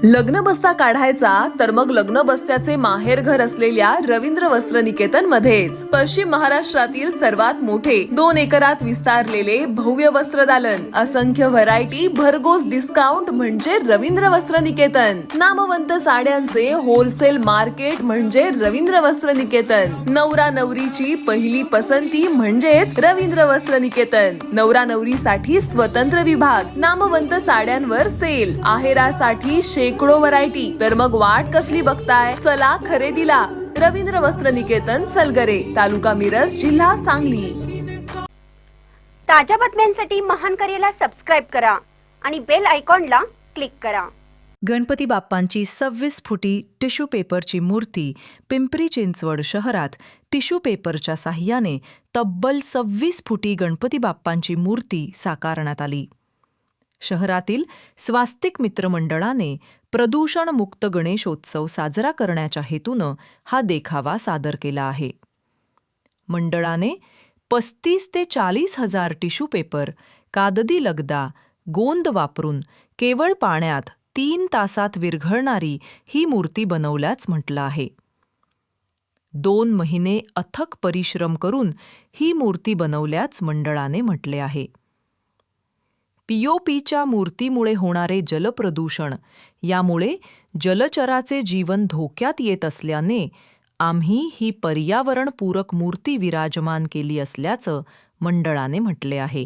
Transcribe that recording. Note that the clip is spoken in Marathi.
लग्न बस्ता काढायचा तर मग लग्न बस्त्याचे माहेर घर असलेल्या रवींद्र वस्त्र निकेतन मध्येच पश्चिम महाराष्ट्रातील सर्वात मोठे 2 एकरात विस्तारलेले भव्य वस्त्रदालन, असंख्य व्हरायटी, भरघोस डिस्काउंट म्हणजे रवींद्र वस्त्र निकेतन. नामवंत साड्यांचे होलसेल मार्केट म्हणजे रवींद्र वस्त्र निकेतन. नवरा नवरीची पहिली पसंती म्हणजेच रवींद्र वस्त्र निकेतन. नवरा नवरीसाठी स्वतंत्र विभाग, नामवंत साड्यांवर सेल, आहेरासाठी शेकडो व्हरायटी. तर मग वाट कसली बघताय? चला खरेदीला. रवींद्र वस्त्र निकेतन, सलगरे, तालुका मिरज, जिल्हा सांगली. ताज्या बातम्यांसाठी महान करेला सबस्क्राइब करा आणि बेल आयकॉनला क्लिक करा. गणपती बाप्पांची 26 फुटी टिश्यू पेपरची मूर्ती पिंपरी चिंचवड शहरात टिश्यू पेपरच्या साह्याने तब्बल 26 फुटी गणपती बाप्पांची मूर्ती साकारण्यात आली. शहरातील स्वास्तिक मित्रमंडळाने प्रदूषणमुक्त गणेशोत्सव साजरा करण्याच्या हेतूनं हा देखावा सादर केला आहे. मंडळाने 35 ते 40 हजार टिश्यू पेपर, कागदी लगदा, गोंद वापरून केवळ पाण्यात 3 तासात विरघळणारी ही मूर्ती बनवल्याच म्हटलं आहे. 2 महिने अथक परिश्रम करून ही मूर्ती बनवल्याच मंडळाने म्हटले आहे. पीओपीच्या मूर्तीमुळे होणारे जलप्रदूषण, यामुळे जलचराचे जीवन धोक्यात येत असल्याने आम्ही ही पर्यावरणपूरक मूर्ती विराजमान केली असल्याचं मंडळाने म्हटले आहे.